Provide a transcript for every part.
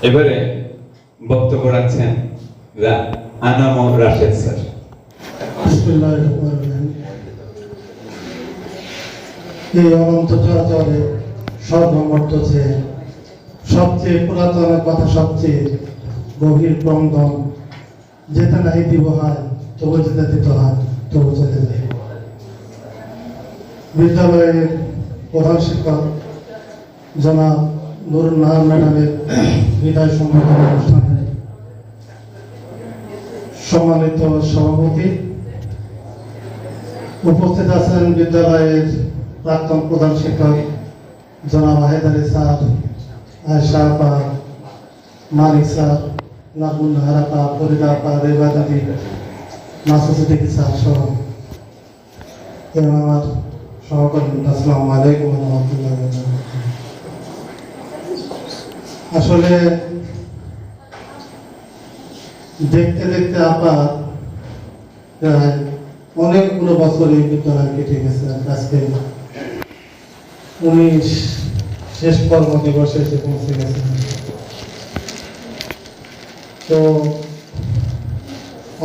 এবারে বক্তব্য রাখছেন আনাম রাশেদ স্যার। এই অনন্ত চরাচরে সর্বমর্ত যে সবচেয়ে পুরাতন কথা, সবচেয়ে গভীর ক্রন্দন, যেতে নাই দিব হয় তবু যেতে দিতে হয়, তবু যেতে দেয়। বিদ্যালয়ের প্রধান শিক্ষক জনাব নুরুন নাহার ম্যাডামের বিদায় সম্মেলন অনুষ্ঠানে সম্মানিত সভাপতি, উপস্থিত আছেন বিদ্যালয়ের প্রাক্তন প্রধান শিক্ষক জনাব হায়দারি স্যার, আয়েশা আপা, মানিক স্যার, নাজমুল নাহার আপা, ফরিদা আপা, রেবা দাদি, নাসুসিদ্দিকী স্যার সহ এবং আমার সহকর্মী, আসসালামু আলাইকুম ওয়া রাহমাতুল্লাহি ওয়া বারাকাতুহু। আসলে দেখতে দেখতে আপা প্রায় অনেকগুলো বছর এই বিদ্যালয় কেটে গেছে। আজকে উনি শেষ কর্ম দিবসে এসে পৌঁছে গেছেন। তো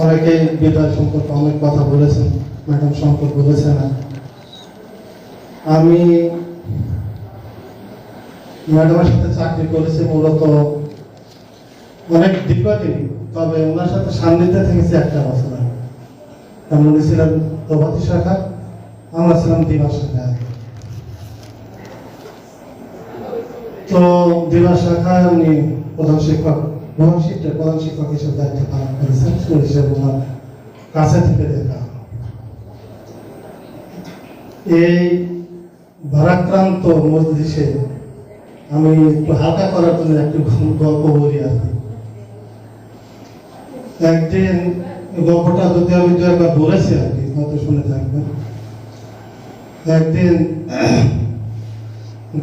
অনেকেই বিদ্যালয় সম্পর্কে অনেক কথা বলেছেন, ম্যাডাম সম্পর্কে বলেছেন। আমি ম্যাডামের সাথে চাকরি করেছি মূলত অনেক দীর্ঘদিন, তবে ওনার সাথে সান্নিধ্যে থেকেছি একটা বছর। উনি ছিলেন প্রভাতী শাখা, আমরা ছিলাম দিবা শাখা। তো দিবা শাখায় উনি প্রধান শিক্ষক, প্রধান শিক্ষক হিসেবে দায়িত্ব পালন করেছেন। সেই হিসেবে ওনার কাছে থেকে দেখা। এই ভারাক্রান্ত মজলিসে আমি একটু হালকা করার জন্য একটু গল্প বলি আর কি। একদিন গল্পটা যদি আমি দু একবার বলেছি আর কি, হয়তো শুনে থাকবেন। একদিন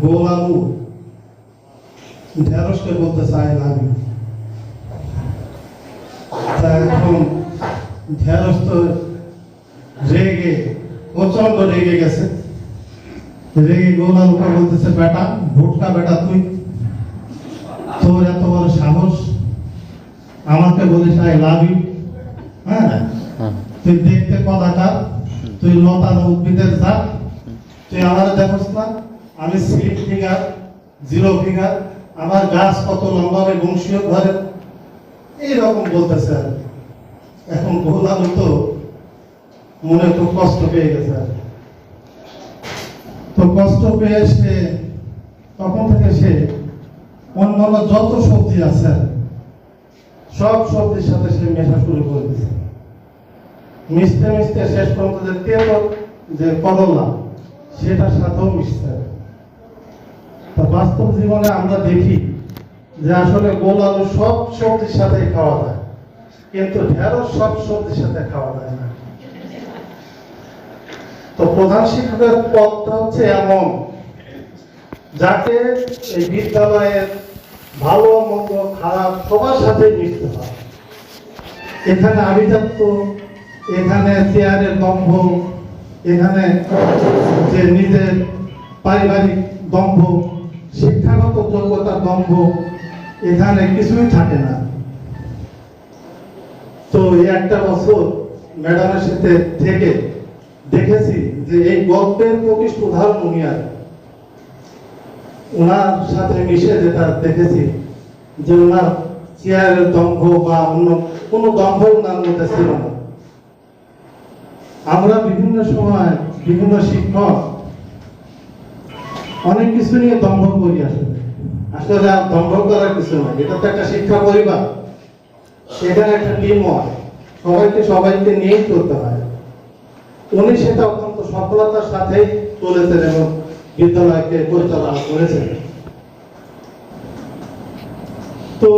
গোল আলু ঢেঁড়সকে বলতে চাই আমি, তা এখন ঢেঁড়স তো রেগে, প্রচন্ড রেগে গেছে। রেগে গোল আলুকে বলতেছে, বেটা ভুটকা বেটা, তুই তোর এত বড় সাহস আমাকে বলিস আই লাভ ইউ? হ্যাঁ, তুই দেখতে কদাকার, তুই লতানো উদ্ভিদের জাত, তুই আমার দেখোস না আমি স্লিপ ফিগার, জিরো ফিগার, আমার গাছ কত লম্বা হবে বংশীয় ঘরে, এইরকম বলতেছে আর কি। এখন গোল আলু তো মনে খুব কষ্ট পেয়ে গেছে আর কি। তো কষ্ট পেয়ে সে তখন থেকে সে অন্যান্য যত সবজি আছে সব সবজির সাথে সে মেশা শুরু করে দিয়েছে। মিশতে মিশতে শেষ পর্যন্ত যে তেঁতুল, যে করলা, সেটার সাথেও মিশছে। তা বাস্তব জীবনে আমরা দেখি যে আসলে গোল আলু সব সবজির সাথে খাওয়া যায়, কিন্তু ঢেঁড়স সব সবজির সাথে খাওয়া যায় না। তো প্রধান শিক্ষকের পদটা হচ্ছে এমন, যাকে এই বিদ্যালয়ের ভালো মন্দ খারাপ সবার সাথে মিশতে হয়। এখানে আভিজাত্য, এখানে চেয়ারের দম্ভ, এখানে যে নিজের পারিবারিক দম্ভ, শিক্ষাগত যোগ্যতার দম্ভ, এখানে কিছুই থাকে না। তো এই একটা বছর ম্যাডামের সাথে থেকে দেখেছি যে এই গল্পের প্রকৃষ্ট উদাহরণ উনি আর ওনার সাথে মিশে যেটা দেখেছি যে ওনার চেয়ারের দম্ভ বা অন্য কোনো দম্ভ ওনার মধ্যে ছিল না। আমরা বিভিন্ন সময় বিভিন্ন শিক্ষক অনেক কিছু নিয়ে দম্ভ করি, আসলে আসলে আর দম্ভ করার কিছু নয়। এটা তো একটা শিক্ষা পরিবার, সেখানে একটা টিম হয়, সবাইকে নিয়েই চলতে হয়। উনি সেটা অত্যন্ত সফলতার সাথেই চলেছেন এবং বিদ্যালয়কে পরিচালনা করেছেন। তো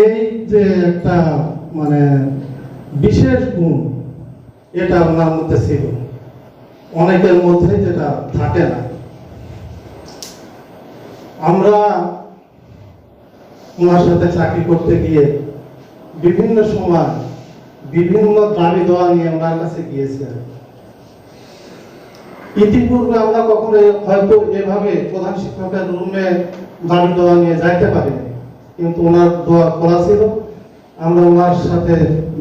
এই যে একটা মানে বিশেষ গুণ, এটা ওনার মধ্যে ছিল, অনেকের মধ্যে যেটা থাকে না। আমরা ওনার সাথে চাকরি করতে গিয়ে বিভিন্ন সময় বিভিন্ন দাবি দেওয়া নিয়ে ওনার কাছে গিয়েছে। ইতিপূর্বে আমরা কখনো হয়তো এভাবে প্রধান শিক্ষকের রুমে দাবি দেওয়া নিয়ে যাইতে পারিনি, কিন্তু ওনার দোয়া খোলা ছিল, আমরা ওনার সাথে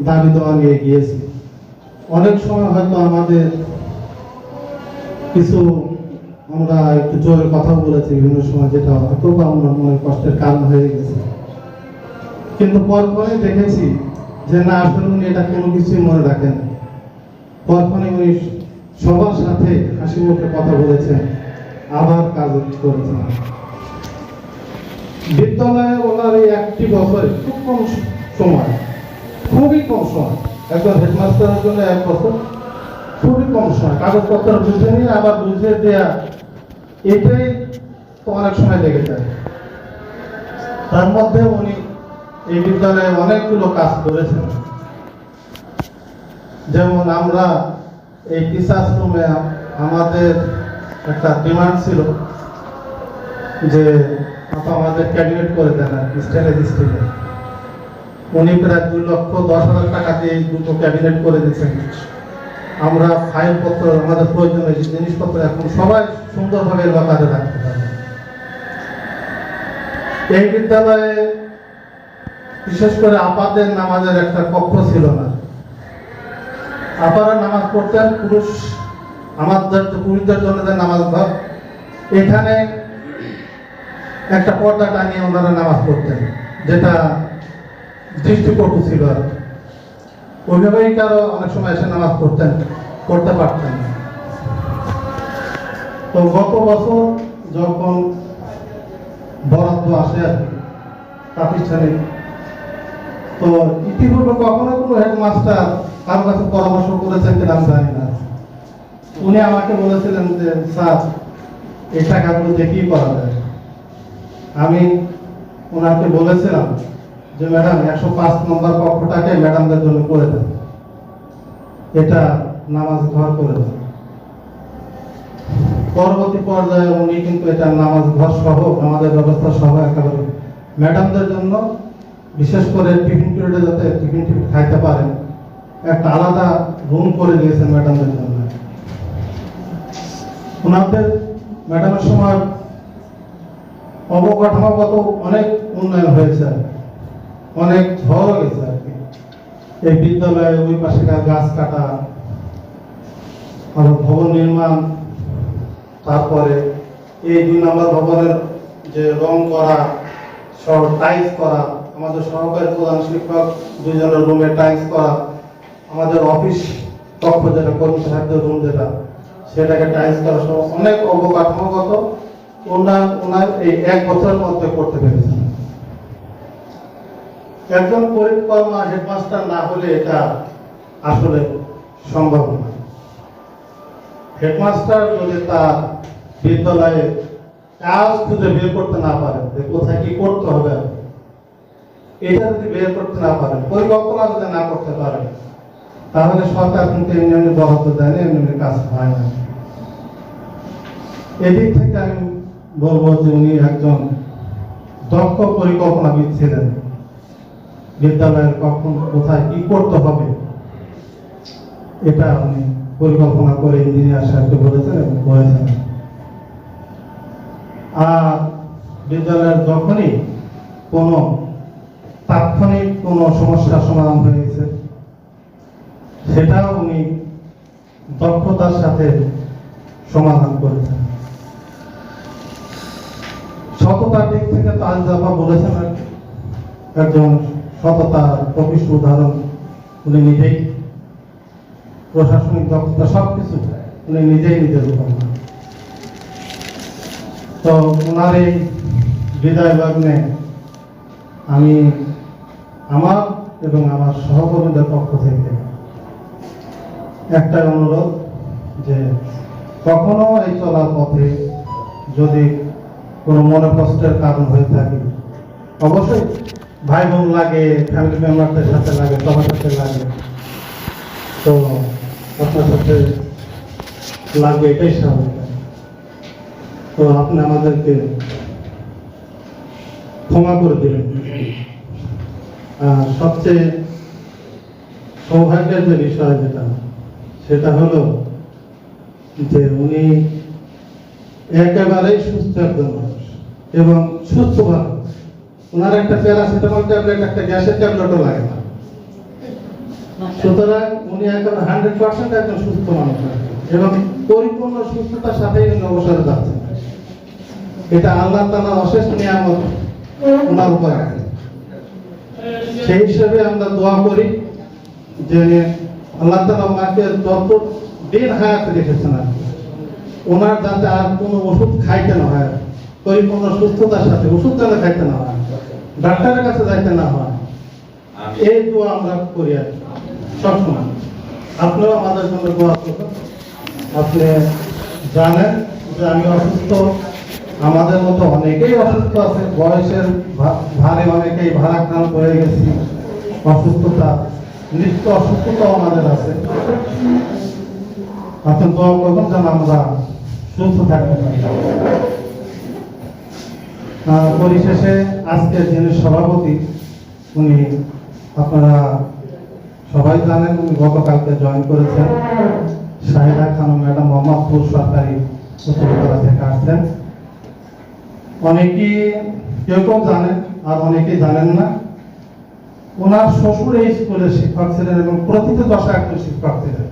দাবি দেওয়া নিয়ে গিয়েছি। অনেক সময় হয়তো আমাদের কিছু আমরা একটু জোরে কথা বলেছি বিভিন্ন সময়, যেটা হয়তো বা আমরা মনে কষ্টের কারণ হয়ে গেছে, কিন্তু পরপরে দেখেছি যে না, আসলে উনি এটা কোনো কিছুই মনে রাখেন। পরপরে উনি সবার সাথে হাসি মুখে কথা বলেছেন, আবার কাজ করেছেন। বিদ্যালয়ে ওনার এই একটি বছরে খুব কম সময়, খুবই কম সময়, একজন হেডমাস্টারের জন্য 1 বছর খুবই কম সময়, কাগজপত্র বুঝে নিয়ে আবার বুঝে দেয়া, এটাই তো অনেক সময় লেগে যায়। তার মধ্যে উনি এই বিদ্যালয়ে অনেকগুলো কাজ করেছেন। যেমন আমরা এই টিচার্স রুমে আমাদের একটা ডিমান্ড ছিল যে আমাদের ক্যাবিনেট করে দেন স্টেলের স্টিলে। উনি প্রায় 2,10,000 টাকা দিয়ে দুটো ক্যাবিনেট করে দিয়েছেন। আমরা ফাইলপত্র, আমাদের প্রয়োজনীয় জিনিসপত্র এখন সবাই সুন্দরভাবে লকারে রাখতে পারে। এই বিদ্যালয়ে বিশেষ করে আপাদের নামাজের একটা কক্ষ ছিল না। আপারা নামাজ পড়তেন, পুরুষদের জন্য নামাজ ঘর, এখানে একটা পর্দা টানিয়ে ওনারা নামাজ পড়তেন, যেটা দৃষ্টিকটু ছিল। আর ওইভাবেই কারো অনেক সময় এসে নামাজ করতে পারতেন। তো গত বছর যখন বরাদ্দ আসে আর কি প্রাতিষ্ঠানিক, তো ইতিপূর্বে কখনো কোনো হেডমাস্টার কারো কাছে পরামর্শ করেছেন কিনা আমি জানি না। উনি আমাকে বলেছিলেন যে স্যার, এই টাকাগুলো দেখি করা যায়। আমি ওনাকে বলেছিলাম যে ম্যাডাম 105 নম্বর কক্ষটাকে ম্যাডামদের জন্য করে দেন, এটা নামাজ ঘর করে দেন। পরবর্তী পর্যায়ে উনি কিন্তু এটা নামাজ ঘর সহ আমাদের ব্যবস্থা সহ একেবারে ম্যাডামদের জন্য, বিশেষ করে টিফিন পিরিয়ডে যাতে টিফিন খাইতে পারেন, একটা আলাদা রুম করে দিয়েছেন ম্যাডামদের জন্য। ওনাদের ম্যাডামের সময় অবকাঠামোগত অনেক উন্নয়ন হয়েছে, অনেক ঝড় গেছে আর কি। এই বিদ্যালয়ে ওই পাশে গাছ কাটা, আরো ভবন নির্মাণ, তারপরে এই 2 নম্বর ভবনের যে রং করা, সব টাইলস করা, আমাদের সহকারী প্রধান শিক্ষক 2 জনের রুমে টাইলস করা, আমাদের অফিস কক্ষ যেটা কর্মী সাহেবদের রুম যেটা, সেটাকে টাইলস করা সহ অনেক অবকাঠামোগত ওনার এই 1 বছরের মধ্যে করতে পেরেছেন। একজন পরিকর্মা হেডমাস্টার না হলে এটা আসলে সম্ভব না। হেডমাস্টার যদি তার বিদ্যালয়ে কাজ খুঁজে বের করতে না পারে, কোথায় কি করতে হবে, এটা যদি বের করতে না পারে, পরিকল্পনা যদি না করতে পারে, তাহলে সরকার কিন্তু এমনি বরাদ্দ দেয় না, এমনি কাজ হয় না। এদিক থেকে আমি বলবো যে উনি একজন দক্ষ পরিকল্পনাবিদ ছিলেন। বিদ্যালয়ের কখন কোথায় কি করতে হবে এটা উনি পরিকল্পনা করে ইঞ্জিনিয়ার সাহেবকে বলেছেন এবং করেছেন। আর বিদ্যালয়ের যখনই কোনো তাৎক্ষণিক কোনো সমস্যার সমাধান হয়ে গেছে, সেটাও উনি দক্ষতার সাথে সমাধান করেছেন। সততার দিক থেকে তাজ জাফা বলেছেন আর একজন সততার প্রকৃষ্ট উদাহরণ উনি নিজেই, প্রশাসনিক দক্ষতা সবকিছু উনি নিজেই নিজের উদাহরণ। তো ওনার এই বিদায় লগ্নে আমি আমার এবং আমার সহকর্মীদের পক্ষ থেকে একটা অনুরোধ, যে কখনো এই চলার পথে যদি কোনো মনে কষ্টের কারণ হয়ে থাকে, অবশ্যই ভাই বোন লাগে, ফ্যামিলি মেম্বারদের সাথে লাগে, সবার সাথে লাগে, তো আপনার সাথে লাগবে, এটাই স্বাভাবিক। তো আপনি আমাদেরকে ক্ষমা করে দিলেন। সবচেয়ে সৌভাগ্যের যে বিষয় যেটা, সেটা হলো যে উনি একেবারেই সুস্থ একজন মানুষ এবং সুস্থ মানুষ। ওনার একটা প্যারাসিটামল ট্যাবলেট, একটা গ্যাসের ট্যাবলেটও লাগে না। সুতরাং উনি এখন 100% একজন সুস্থ মানুষ এবং পরিপূর্ণ সুস্থতার সাথে উনি অবসরে যাচ্ছেন। এটা আল্লাহ তাআলার অশেষ নিয়ামত ওনার উপর আছে। সেই হিসেবে আমরা দোয়া করি যে আল্লাহ তাআলা ওনাকে যত দিন হায়াতে রেখেছেন আর কি, ওনার যাতে আর কোনো ওষুধ খাইতে না হয়, পরিপূর্ণ সুস্থতার সাথে ওষুধ যাতে খাইতে না হয়, ডাক্তারের কাছে যাইতে না হয়, এই দোয়া আমরা করি আর কি সবসময়। আপনিও আমাদের জন্য দোয়া করবেন। আপনি জানেন যে আমি অসুস্থ, আমাদের মতো অনেকেই অসুস্থ আছে, বয়সের ভারে অনেকেই ভারাক্রান্ত হয়ে গেছি, অসুস্থতা, নিত্য অসুস্থতাও আমাদের আছে। আপনি দোয়া করবেন যেন আমরা সুস্থ থাকতে পারি। পরিশেষে আজকে যিনি সভাপতি, উনি আপনারা সবাই জানেন, উনি গতকালকে জয়েন করেছেন। শাহিদা খানম ম্যাডাম মোহাম্মদপুর সরকারি উচ্চ বিদ্যালয় থেকে আসছেন। অনেকেই কেউ কেউ জানেন আর অনেকেই জানেন না। ওনার শ্বশুর এই স্কুলের শিক্ষক ছিলেন এবং প্রতিটি দশা একজন শিক্ষক ছিলেন।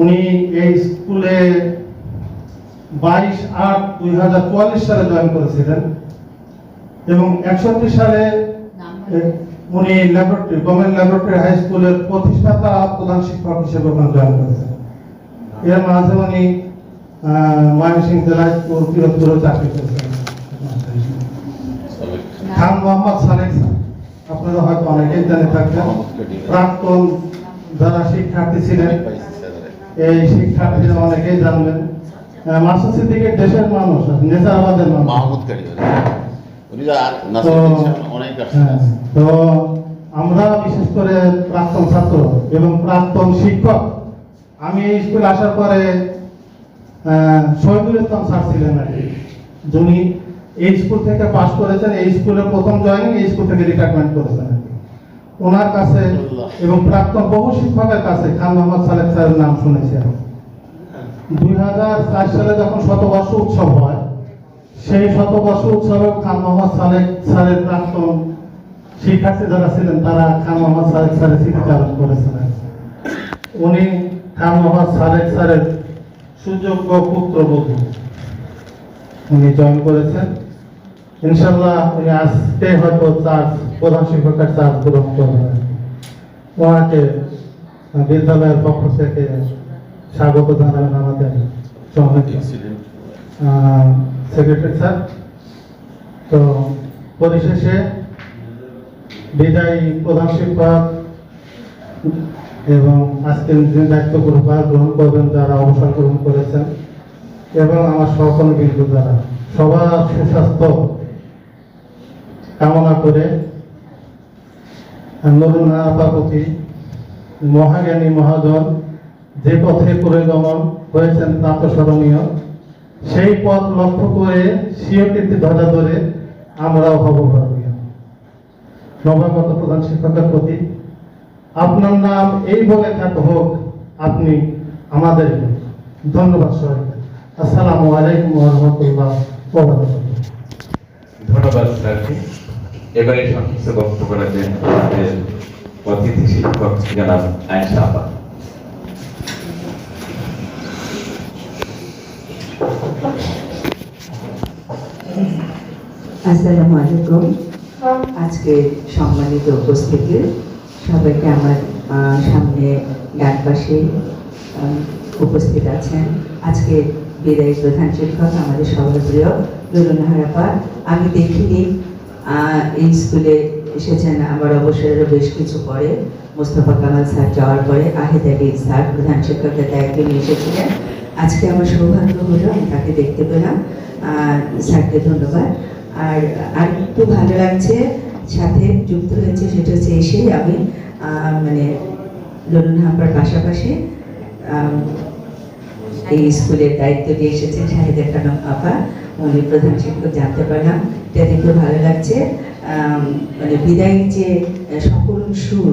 উনি এই স্কুলে 22/8/2044 সালে জয়েন করেছিলেন এবং 61 সালে উনি ল্যাবরেটরি, গভর্নমেন্ট ল্যাবরেটরি হাই স্কুলের প্রতিষ্ঠাতা প্রধান শিক্ষক হিসেবে ওখানে জয়েন করেছেন। এর মাঝে উনি ময়মনসিংহ জেলায় পিরোজপুরে চাকরি করেছেন। খান মোহাম্মদ সালেক স্যার, আপনারা হয়তো অনেকেই জেনে থাকবেন। প্রাক্তন যারা শিক্ষার্থী ছিলেন, এই শিক্ষার্থীরা অনেকেই জানবেন। মাসুদ সিদ্দিকের দেশের মানুষ, নেজারাবাদের মানুষ। তো আমরা বিশেষ করে প্রাক্তন ছাত্র এবং প্রাক্তন শিক্ষক, আমি এই স্কুলে আসার পরে শহীদুল ইসলাম স্যার ছিলেন আর কি, যিনি এই স্কুল থেকে পাশ করেছেন, এই স্কুলের প্রথম জয়েনিং, এই স্কুল থেকে রিটায়ারমেন্ট করেছেন আর কি। ওনার কাছে এবং প্রাক্তন বহু শিক্ষকের কাছে খান মোহাম্মদ সালেক স্যারের নাম শুনেছি। 2004 সালে যখন শতবর্ষ উৎসব হয়, সেই শতবর্ষ উৎসবে খান মোহাম্মদ সালেক স্যারের প্রাক্তন শিক্ষার্থী যারা ছিলেন তারা খান মোহাম্মদ সালেক স্যারের স্মৃতিচারণ করেছিলেন। উনি খান মোহাম্মদ সালেক স্যারের সুযোগ্য পুত্রবধূ, উনি জয়েন করেছেন। ইনশাআল্লাহ উনি আজকে হয়তো প্রধান শিক্ষকের চার্জ গ্রহণ করবেন। ওনাকে বিদ্যালয়ের পক্ষ থেকে স্বাগত জানাবেন আমাদের সেক্রেটারি স্যার। তো পরিশেষে বিদায়ী প্রধান শিক্ষক এবং আজকের যে দায়িত্ব গ্রহণ করবেন যারা অবসর গ্রহণ করেছেন এবং আমার সহকর্মীবৃন্দ যারা, সবার সুস্বাস্থ্য কামনা করে নুরুন আপার প্রতি মহাজ্ঞানী মহাজন যে পথে পরিগমন হয়েছেন তা তো স্মরণীয়। সেই পথ লক্ষ্য করে স্বীয় কীর্তি ধ্বজা ধরে আমরাও হব ভারতীয়। নবাগত প্রধান শিক্ষকের প্রতি আপনার নাম এই বলে খ্যাত হোক, আপনি আমাদের। ধন্যবাদ সবাইকে। আসসালামু আলাইকুম ওয়া রাহমাতুল্লাহ ওয়া বারাকাতুহু। ধন্যবাদ স্যারকে। এবারে সংক্ষিপ্ত বক্তব্য রাখবেন আমাদের অতিথি শিক্ষক জনাব আয়েশা আপা। আসসালামু আলাইকুম। আজকে সম্মানিত উপস্থিতি সবাইকে আমার সামনে ডান পাশে উপস্থিত আছেন আজকে বিদায়ী প্রধান শিক্ষক আমাদের সবার প্রিয় নুরুন আপা। আমি দেখিনি এই স্কুলে এসেছেন আমার অবসরের বেশ কিছু পরে, মোস্তফা কামাল স্যার যাওয়ার পরে আহিদ আলী স্যার প্রধান শিক্ষকের দায়িত্ব নিয়ে এসেছিলেন। আজকে আমার সৌভাগ্য হলো আমি তাকে দেখতে পেলাম। স্যারকে ধন্যবাদ। আর একটু ভালো লাগছে সাথে যুক্ত হয়েছে, সেটা হচ্ছে এসে আমি মানে নুরুন আপার পাশাপাশি এই স্কুলের দায়িত্ব দিয়ে এসেছেন শাহিদা খানম আপা, উনি প্রধান শিক্ষক, জানতে পারলাম। এটা দেখতে ভালো লাগছে। মানে বিদায়ী যে সকল সুর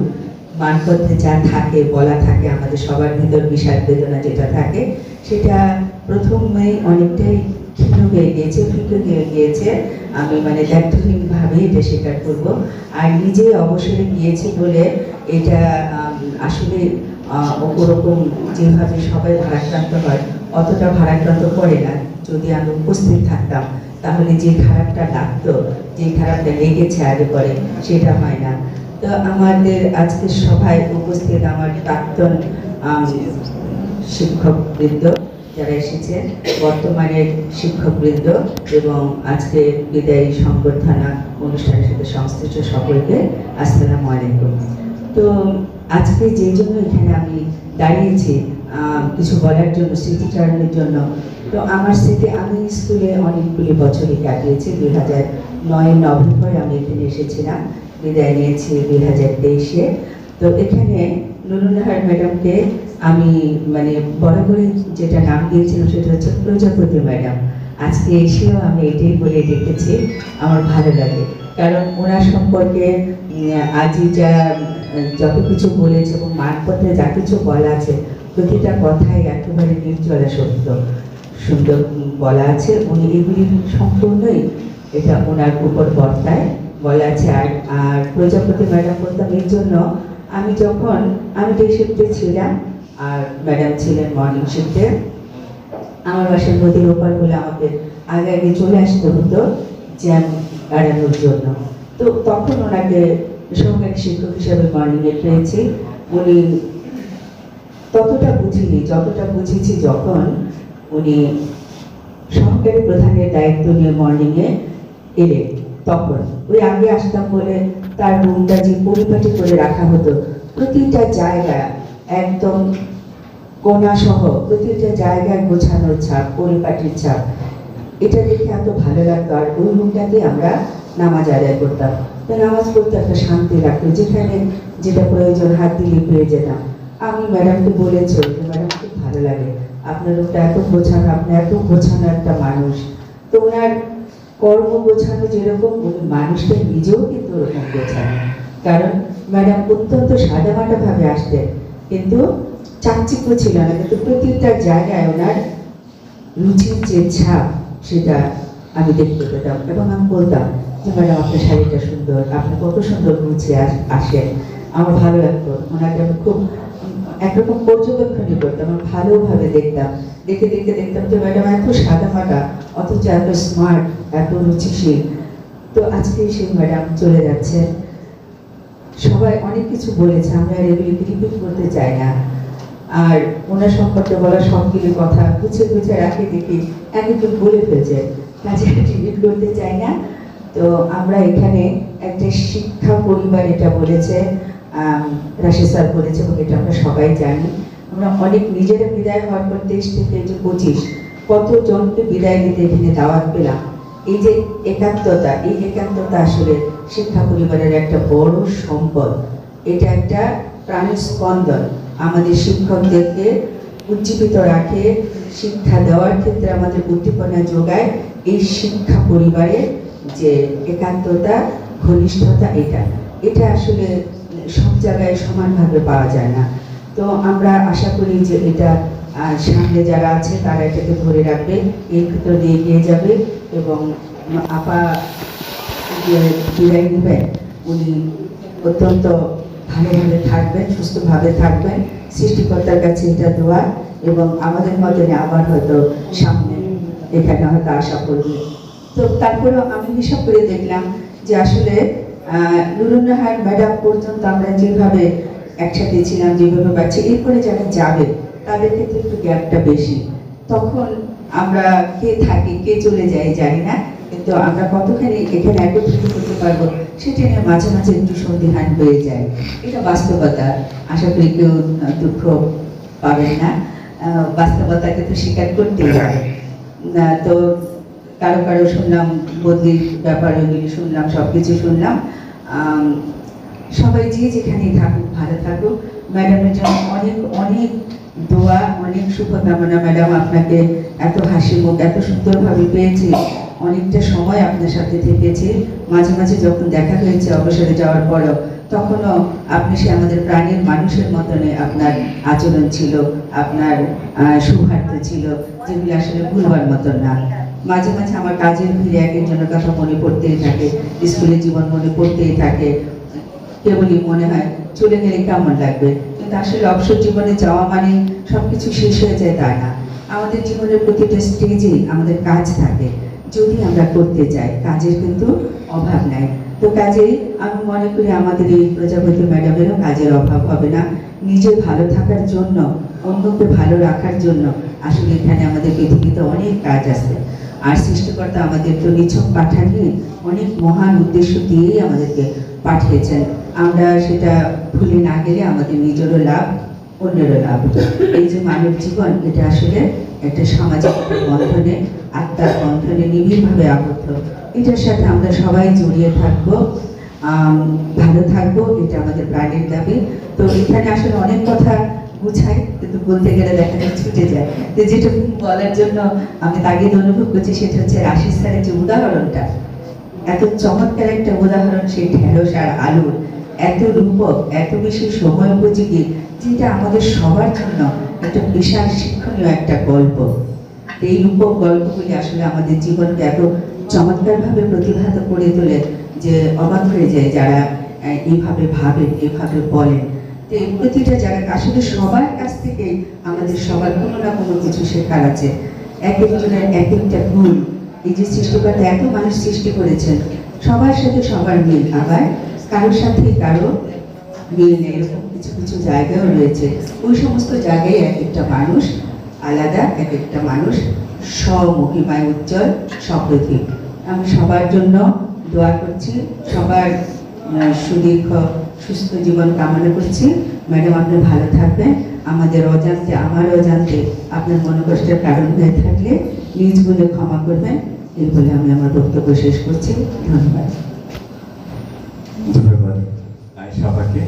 মানপত্রে যা থাকে বলা থাকে আমাদের সবার ভিতর বিষাদ বেদনা যেটা থাকে সেটা প্রথমেই অনেকটাই ক্ষীণ হয়ে গিয়েছে, ফিকে হয়ে গিয়েছে। আমি মানে দায়িত্বহীনভাবেই এটা স্বীকার করব। আর নিজে অবসরে গিয়েছি বলে এটা আসলে ওরকম যেভাবে সবাই ভারাক্রান্ত হয় অতটা ভারাক্রান্ত করে না। যদি আমি উপস্থিত থাকতাম তাহলে যে খারাপটা লাগতো, যে খারাপটা লেগেছে আগে পরে, সেটা হয় না। তো আমাদের আজকে সভায় উপস্থিত আমার প্রাক্তন শিক্ষকবৃন্দ যারা এসেছেন, বর্তমানের শিক্ষকবৃন্দ এবং আজকে বিদায়ী সংবর্ধনা অনুষ্ঠানের সাথে সংশ্লিষ্ট সকলকে আসসালামু আলাইকুম। তো আজকে যে জন্য এখানে আমি দাঁড়িয়েছি কিছু বলার জন্য, স্মৃতিচারণের জন্য। তো আমার স্মৃতি, আমি স্কুলে অনেকগুলি বছরই কাটিয়েছি। 2009 নভেম্বর আমি এখানে এসেছিলাম, বিদায় নিয়েছি 2023-এ। তো এখানে নুরুন্নাহার ম্যাডামকে আমি মানে বড় করে যেটা নাম দিয়েছিলাম সেটা হচ্ছে প্রজাপতি ম্যাডাম। আজকে এসেও আমি এটাই বলে ডেকেছি, আমার ভালো লাগে। কারণ ওনার সম্পর্কে আজই যত কিছু বলেছে এবং মানপত্রে যা কিছু বলা আছে প্রতিটা কথাই একেবারে নির্জলা সত্য, সুন্দর বলা আছে। উনি এগুলি সম্পূর্ণই এটা ওনার উপর বর্তায় বলা আছে। আর প্রজাপতি ম্যাডাম বলতাম এই জন্য, আমি ডে শিফটে ছিলাম আর ম্যাডাম ছিলেন মর্নিং শিফটে। আমার বাসার নদীর ওপার বলে আমাকে আগে আগে চলে আসতে হতো জ্যাম এড়ানোর জন্য। তো তখন ওনাকে সহকারী শিক্ষক হিসাবে মর্নিংয়ে পেয়েছি। উনি ততটা বুঝিনি যতটা বুঝেছি যখন উনি সহকারী প্রধানের দায়িত্ব নিয়ে মর্নিংয়ে এলেন। তখন ওই আগে আসতাম বলে তার রুমটা যে পরিপাটি করে রাখা হতো, প্রতিটা জায়গা একদম কোনা সহ প্রতিটা জায়গায় গোছানোর ছাপ, পরিপাটির ছাপ, এটা দেখে এত ভালো লাগতো। আর ওই রুমটাতে আমরা নামাজ আদায় করতাম। তো নামাজ পড়তে একটা শান্তি লাগতো, যেখানে যেটা প্রয়োজন হাত দিলে পেয়ে যেতাম। আমি ম্যাডামকে বলেছি যে ম্যাডাম খুব ভালো লাগে আপনার রুমটা এত গোছানো, আপনি এত গোছানো একটা মানুষ। তো ওনার কর্ম গোছানো যেরকম, উনি মানুষটা নিজেও কিন্তু ওরকম গোছানো। কারণ ম্যাডাম অত্যন্ত সাদামাটা ভাবে আসতেন, কিন্তু চাকচিক্য ছিল না, কিন্তু প্রতিটা জায়গায় ওনার রুচির যে ছাপ সেটা আমি দেখতে পেতাম। এবং আমি বলতাম যে ম্যাডাম আপনার শাড়িটা সুন্দর, আপনি কত সুন্দর গুছিয়ে আসেন। আমার ভালো লাগতো, ওনাকে আমি খুব একরকম পর্যবেক্ষণই করতাম, আমি ভালোভাবে দেখতাম। দেখে দেখে দেখতাম যে ম্যাডাম এত সাদামাটা অথচ এত স্মার্ট, এত রুচিশীল। তো আজকে সেই ম্যাডাম চলে যাচ্ছেন। সবাই অনেক কিছু বলেছে, আমরা এগুলি রিপিট করতে চাই না। আর ওনার সম্পর্কে বলা সবগুলি কথা গুছিয়ে গুছিয়ে রাখি, দেখি একজন বলে ফেলছে, কাজে রিপিট করতে চাই না। তো আমরা এখানে একটা শিক্ষা পরিবার, এটা বলেছে রাশিদ স্যার বলেছে এবং এটা আমরা সবাই জানি। আমরা অনেক নিজেরা বিদায় হওয়ার পর 23 থেকে 25 কতজনকে বিদায় নিতে এখানে দাওয়াত পেলাম। এই যে একাত্মতা, এই একাত্মতা আসলে শিক্ষা পরিবারের একটা বড় সম্পদ। এটা একটা প্রাণের স্পন্দন, আমাদের শিক্ষকদেরকে উজ্জীবিত রাখে, শিক্ষা দেওয়ার ক্ষেত্রে আমাদের উদ্দীপনা যোগায়। এই শিক্ষা পরিবারের যে একাত্মতা, ঘনিষ্ঠতা, এটা আসলে সব জায়গায় সমানভাবে পাওয়া যায় না। তো আমরা আশা করি যে এটা সামনে যারা আছে তারা এটাকে ধরে রাখবে, এর ভিতর দিয়ে এগিয়ে যাবে। এবং আপা যে বিদায় নেবেন, উনি অত্যন্ত ভালোভাবে থাকবেন, সুস্থভাবে থাকবেন। সৃষ্টিকর্তার কাছে এটা দোয়া, এবং আমাদের মতনে আবার হয়তো সামনে এখানে হয়তো আশা করবে। তো তারপরেও আমি হিসাব করে দেখলাম যে আসলে নুরুন্নাহার ম্যাডাম পর্যন্ত আমরা যেভাবে একসাথে ছিলাম, যেভাবে পাচ্ছি, এরপরে যারা যাবে তাদের ক্ষেত্রে একটু গ্যাপটা বেশি। তখন আমরা কে থাকি কে চলে যাই জানি না, কিন্তু আমরা কতখানি এখানে একত্রিত করতে পারবো সেটা নিয়ে মাঝে মাঝে একটু সন্দিহান হয়ে যায়। এটা বাস্তবতা, আশা করি কেউ দুঃখ পাবেন না। বাস্তবতাকে তো স্বীকার করতেই হবে। তো কারো কারো শুনলাম বদলির ব্যাপার, ওইগুলি শুনলাম, সবকিছু শুনলাম। সবাই যে যেখানেই থাকুক ভালো থাকুক। ম্যাডামের জন্য অনেক অনেক দোয়া, অনেক শুভকামনা। ম্যাডাম আপনাকে এত হাসি মুখ, এত সুন্দরভাবে পেয়েছি, অনেকটা সময় আপনার সাথে থেকেছি। মাঝে মাঝে যখন দেখা হয়েছে অবসরে যাওয়ার পরও তখনও আপনি সে আমাদের প্রাণীর মানুষের মতনে আপনার আচরণ ছিল, আপনার সৌহার্দ্য ছিল, যেগুলি আসলে ভুলবার মতন না। মাঝে মাঝে আমার কাজের ভিড়ে এক একজনের কথা মনে পড়তেই থাকে, স্কুলের জীবন মনে পড়তেই থাকে, কেবলই মনে হয় চলে গেলে কেমন লাগবে। কিন্তু আসলে অবসর জীবনে যাওয়া মানে সবকিছু শেষ হয়ে যায় তা না। আমাদের জীবনের প্রতিটা স্টেজেই আমাদের কাজ থাকে, যদি আমরা করতে চাই কাজের কিন্তু অভাব নাই। তো কাজেই আমি মনে করি আমাদের এই প্রজাপতি ম্যাডামেরও কাজের অভাব হবে না। নিজে ভালো থাকার জন্য, অন্যকে ভালো রাখার জন্য আসলে এখানে আমাদের পৃথিবীতে অনেক কাজ আছে। আর সৃষ্টিকর্তা আমাদের তো নিছক পাঠাননি, অনেক মহান উদ্দেশ্য দিয়েই আমাদেরকে পাঠিয়েছেন। আমরা সেটা ভুলে না গেলে আমাদের নিজেরও লাভ, অন্যেরও লাভ। এই যে মানব জীবন, এটা আসলে একটা সামাজিক বন্ধনে, আত্মার বন্ধনে নিবিড়ভাবে আবদ্ধ। এটার সাথে আমরা সবাই জড়িয়ে থাকবো, ভালো থাকবো, এটা আমাদের প্রাণের দাবি। তো এখানে আসলে অনেক কথা গুছাই, কিন্তু বলতে গেলে দেখা যায় ছুটে যায়। তো যেটা বলার জন্য আমি তাগিদ অনুভব করছি সেটা হচ্ছে রাশিদ স্যারের যে উদাহরণটা, এত চমৎকার একটা উদাহরণ, সেই ঢেঁড়স আর আলুর, এত রূপক, এত বেশি সময় উপযোগী, যেটা আমাদের সবার জন্য একটা বিশাল শিক্ষণীয় একটা গল্প। এই রূপক গল্পগুলি আসলে আমাদের জীবনকে এত চমৎকারভাবে প্রতিভাত করে তোলে যে অবাক হয়ে যায় যারা এইভাবে ভাবেন, এইভাবে বলেন। তো এই প্রতিটা জায়গায় আসলে সবার কাছ থেকে আমাদের সবার কোনো না কোনো কিছু শেখার আছে। এক একজনের এক একটা গুণ। এই যে সৃষ্টিকর্তা এত মানুষ সৃষ্টি করেছেন, সবার সাথে সবার মিল, আবার কারোর সাথে কারো মিল নেই, এরকম কিছু কিছু জায়গাও রয়েছে। ওই সমস্ত জায়গায় এক একটা মানুষ আলাদা, এক একটা মানুষ স্বমহিমায় উজ্জ্বল, সপ্রতিভ। আমি সবার জন্য দোয়া করছি, সবার সুদীর্ঘ সুস্থ জীবন কামনা করছি। ম্যাডাম, আপনি ভালো থাকবেন। আমাদের অজান্তে, আমার অজান্তে আপনার মনোকষ্টের কারণ হয়ে থাকলে নিজ গুণে ক্ষমা করবেন। এই বলে আমি আমার বক্তব্য শেষ করছি। ধন্যবাদ। ধন্যবাদ আয়েশা আপাকে।